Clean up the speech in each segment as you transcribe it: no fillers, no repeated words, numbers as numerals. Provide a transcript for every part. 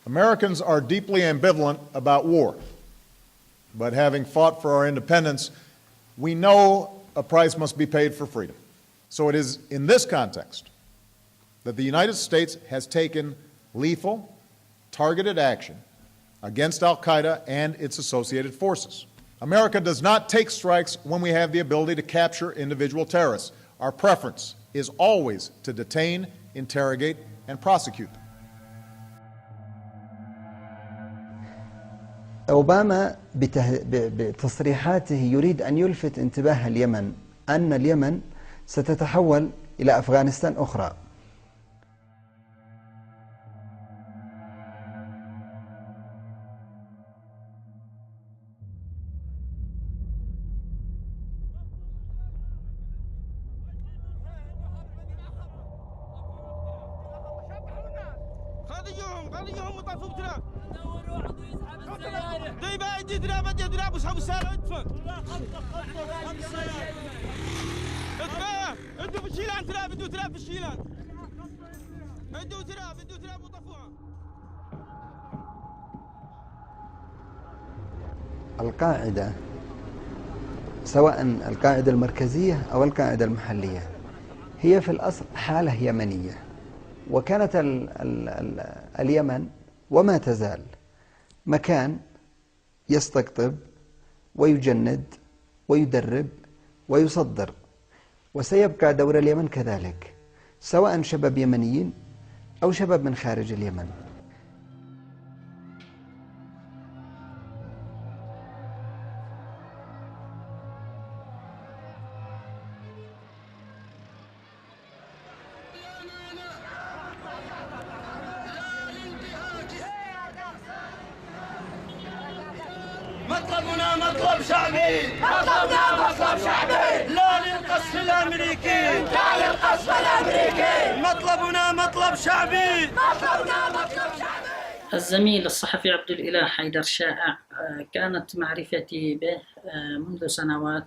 Americans are deeply ambivalent about war, but having fought for our independence, we know a price must be paid for freedom. So it is in this context that the United States has taken lethal, targeted action against Al-Qaeda and its associated forces. America does not take strikes when we have the ability to capture individual terrorists. Our preference is always to detain, interrogate, and prosecute them. أوباما بتصريحاته يريد أن يلفت انتباه اليمن أن اليمن ستتحول إلى أفغانستان أخرى. القاعدة سواء القاعدة المركزية أو القاعدة المحلية هي في الأصل حالة يمنية، وكانت اليمن وما تزال مكان يستقطب ويجند ويدرب ويصدر، وسيبقى دور اليمن كذلك سواء شباب يمنيين أو شباب من خارج اليمن. مطلبنا مطلب شعبي، مطلبنا مطلب شعبي، لا للقصف الامريكي، لا للقصف الامريكي، مطلبنا مطلب شعبي، مطلبنا مطلب شعبي. الزميل الصحفي عبدالإله حيدر شائع، كانت معرفتي به منذ سنوات،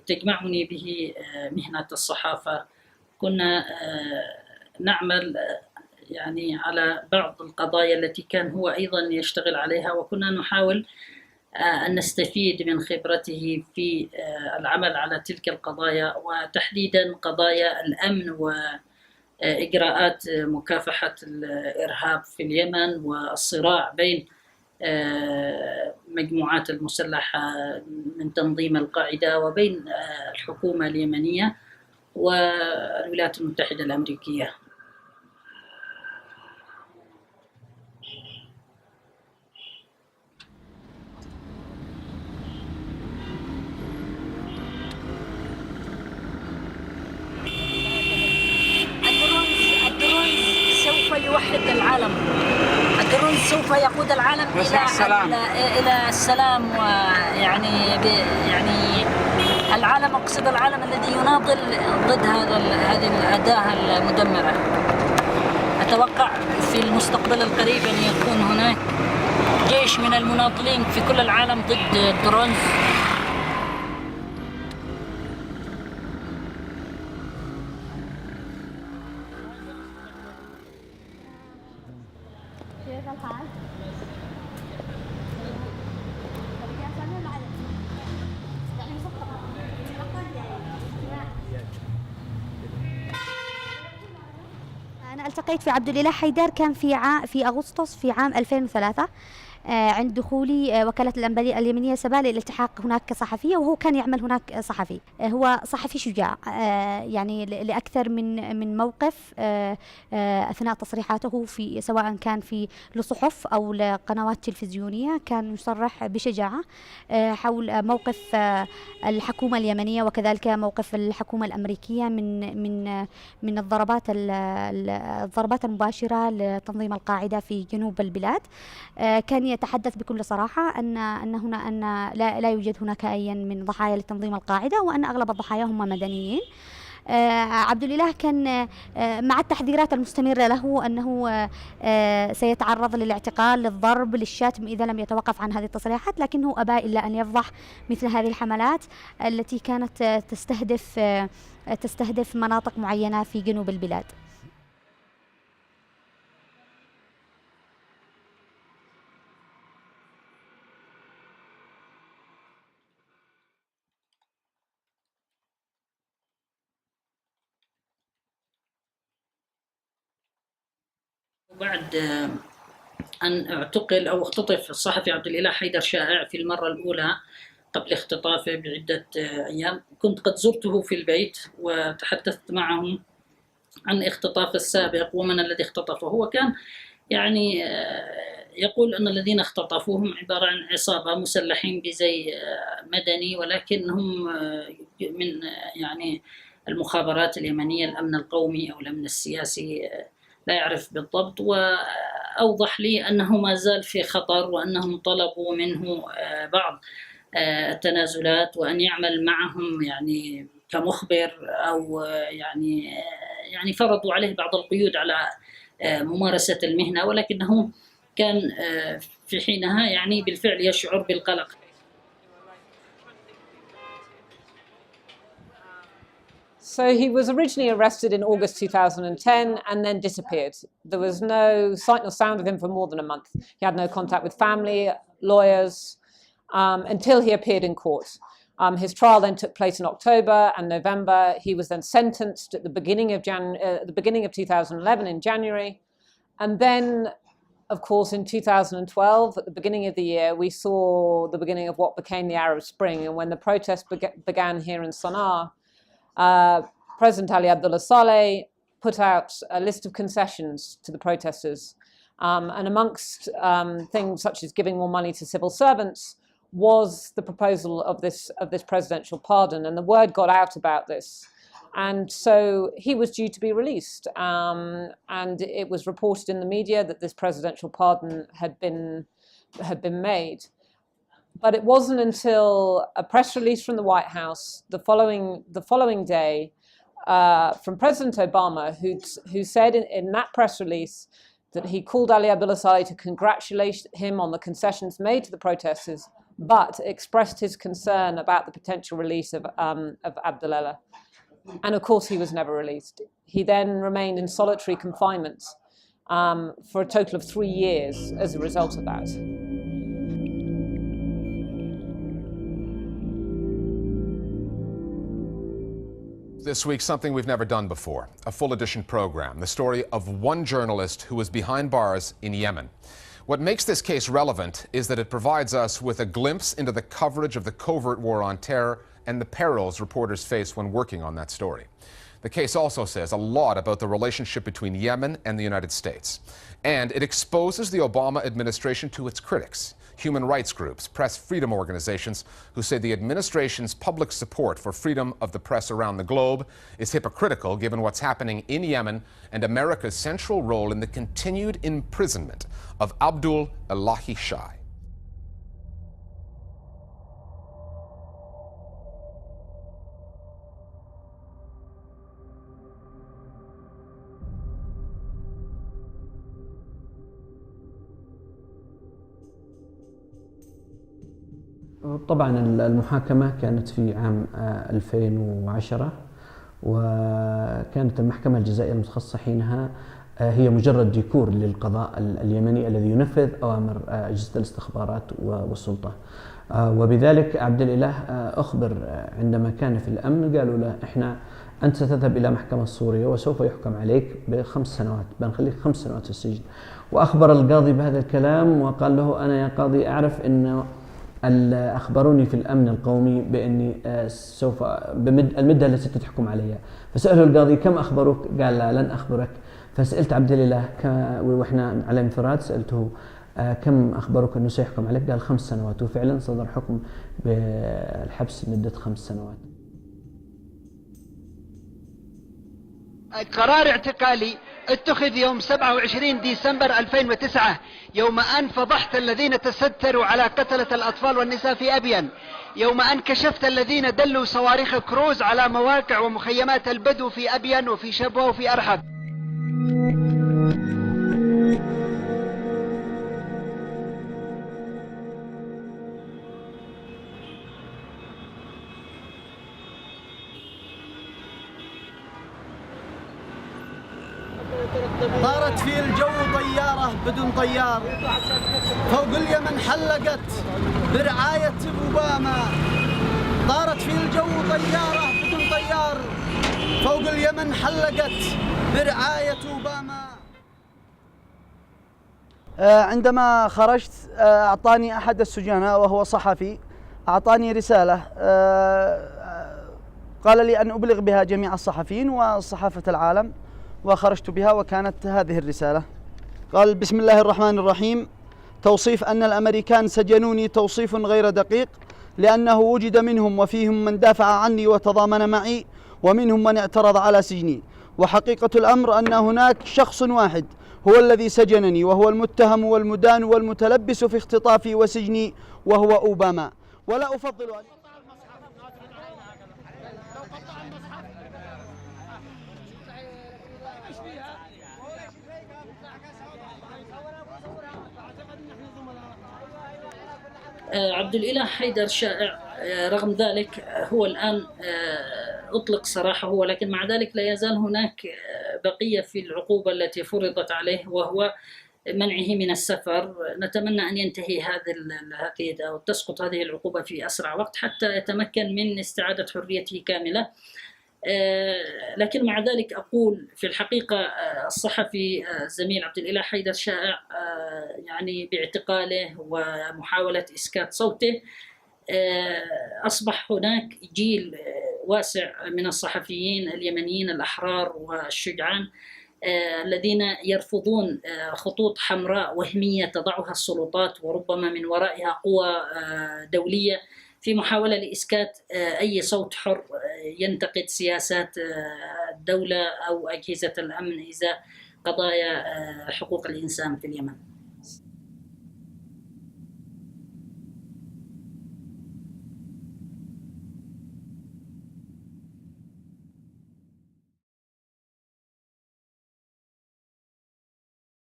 تجمعني به مهنة الصحافة. كنا نعمل يعني على بعض القضايا التي كان هو أيضا يشتغل عليها، وكنا نحاول أن نستفيد من خبرته في العمل على تلك القضايا، وتحديدا قضايا الأمن وإجراءات مكافحة الإرهاب في اليمن، والصراع بين مجموعات المسلحة من تنظيم القاعدة وبين الحكومة اليمنية والولايات المتحدة الأمريكية. يوحد العالم، الدرون سوف يقود العالم إلى السلام، ويعني يعني العالم، أقصد العالم الذي يناضل ضد هذه الأداة المدمرة. أتوقع في المستقبل القريب أن يكون هناك جيش من المناضلين في كل العالم ضد الدرون. أنا التقيت في عبدالله حيدر كان في أغسطس في عام 2003 عند دخولي وكالة الأنباء اليمنية سبا للالتحاق هناك كصحفية، وهو كان يعمل هناك صحفي. هو صحفي شجاع، يعني لأكثر من موقف أثناء تصريحاته في سواء كان في لصحف أو لقنوات تلفزيونية، كان يصرح بشجاعة حول موقف الحكومة اليمنية وكذلك موقف الحكومة الأمريكية من الضربات المباشرة لتنظيم القاعدة في جنوب البلاد. كان يتحدث بكل صراحة أن لا يوجد هناك أي من ضحايا لتنظيم القاعدة، وأن أغلب الضحايا هم مدنيين. عبدالله كان مع التحذيرات المستمرة له أنه سيتعرض للاعتقال، للضرب، للشتم إذا لم يتوقف عن هذه التصريحات، لكنه أبى إلا أن يفضح مثل هذه الحملات التي كانت تستهدف مناطق معينة في جنوب البلاد. بعد أن اعتقل أو اختطف الصحفي عبدالله حيدر شائع في المرة الأولى قبل اختطافه بعدة أيام، كنت قد زرته في البيت وتحدثت معه عن اختطاف السابق ومن الذي اختطفه. هو كان يعني يقول أن الذين اختطفوهم عبارة عن عصابة مسلحين بزي مدني، ولكن هم من يعني المخابرات اليمنية، الأمن القومي أو الأمن السياسي، لا يعرف بالضبط. وأوضح لي أنه ما زال في خطر وأنهم طلبوا منه بعض التنازلات وأن يعمل معهم يعني كمخبر، أو يعني فرضوا عليه بعض القيود على ممارسة المهنة، ولكنه كان في حينها يعني بالفعل يشعر بالقلق. So he was originally arrested in August 2010 and then disappeared. There was no sight nor sound of him for more than a month. He had no contact with family, lawyers, until he appeared in court. His trial then took place in October and November. He was then sentenced at the beginning of 2011 in January. And then, of course, in 2012, at the beginning of the year, we saw the beginning of what became the Arab Spring. And when the protests began here in Sana'a, President Ali Abdulelah Saleh put out a list of concessions to the protesters. And amongst things such as giving more money to civil servants was the proposal of this presidential pardon. And the word got out about this. And so he was due to be released. And it was reported in the media that this presidential pardon had been made. But it wasn't until a press release from the White House the following day from President Obama, who said in that press release that he called Ali Abdulelah Saleh to congratulate him on the concessions made to the protesters, but expressed his concern about the potential release of Abdulelah. And of course, he was never released. He then remained in solitary confinement for a total of 3 years as a result of that. This week, something we've never done before, a full edition program, the story of one journalist who was behind bars in Yemen. What makes this case relevant is that it provides us with a glimpse into the coverage of the covert war on terror and the perils reporters face when working on that story. The case also says a lot about the relationship between Yemen and the United States. And it exposes the Obama administration to its critics, human rights groups, press freedom organizations, who say the administration's public support for freedom of the press around the globe is hypocritical given what's happening in Yemen and America's central role in the continued imprisonment of Abdulelah Shaye. طبعا المحاكمة كانت في عام 2010 وكانت المحكمة الجزائية المتخصصة حينها هي مجرد ديكور للقضاء اليمني الذي ينفذ أوامر أجهزة الاستخبارات والسلطة. وبذلك عبدالله أخبر عندما كان في الأمن، قالوا له أنت ستذهب إلى محكمة سورية وسوف يحكم عليك ب5 سنوات، بنخليك 5 سنوات في السجن. وأخبر القاضي بهذا الكلام وقال له أنا يا قاضي أعرف أن أخبروني في الأمن القومي بأني سوف بمد المدة التي تحكم عليها. فسأله القاضي كم أخبروك؟ قال لا لن أخبرك. فسألت عبدالله وإحنا على انفراد سألته كم أخبروك أنه سيحكم عليك؟ قال 5 سنوات. وفعلا صدر حكم بالحبس لمدة 5 سنوات. قرار اعتقالي اتخذ يوم 27 ديسمبر 2009 يوم أن فضحت الذين تستروا على قتلة الأطفال والنساء في أبين، يوم أن كشفت الذين دلوا صواريخ كروز على مواقع ومخيمات البدو في أبين وفي شبوة وفي أرحب. طارت في الجو طيارة بدون طيار فوق اليمن حلقت برعاية أوباما. طارت في الجو طيارة بدون طيار فوق اليمن حلقت برعاية أوباما. عندما خرجت أعطاني أحد السجناء وهو صحفي، أعطاني رسالة قال لي أن أبلغ بها جميع الصحفيين وصحافة العالم، وخرجت بها وكانت هذه الرسالة. قال: بسم الله الرحمن الرحيم. توصيف أن الأمريكان سجنوني توصيف غير دقيق، لأنه وجد منهم وفيهم من دافع عني وتضامن معي، ومنهم من اعترض على سجني، وحقيقة الأمر أن هناك شخص واحد هو الذي سجنني، وهو المتهم والمدان والمتلبس في اختطافي وسجني، وهو أوباما. ولا أفضل أن عبد الإله حيدر شائع، رغم ذلك هو الآن أطلق سراحه، ولكن مع ذلك لا يزال هناك بقية في العقوبة التي فرضت عليه، وهو منعه من السفر. نتمنى أن ينتهي هذه أو تسقط هذه العقوبة في أسرع وقت حتى يتمكن من استعادة حريته كاملة. لكن مع ذلك أقول في الحقيقة الصحفي الزميل عبد الإله حيدر شائع يعني باعتقاله ومحاولة إسكات صوته أصبح هناك جيل واسع من الصحفيين اليمنيين الأحرار والشجعان الذين يرفضون خطوط حمراء وهمية تضعها السلطات وربما من ورائها قوى دولية في محاولة لإسكات أي صوت حر ينتقد سياسات الدولة أو أجهزة الأمن إزاء قضايا حقوق الإنسان في اليمن.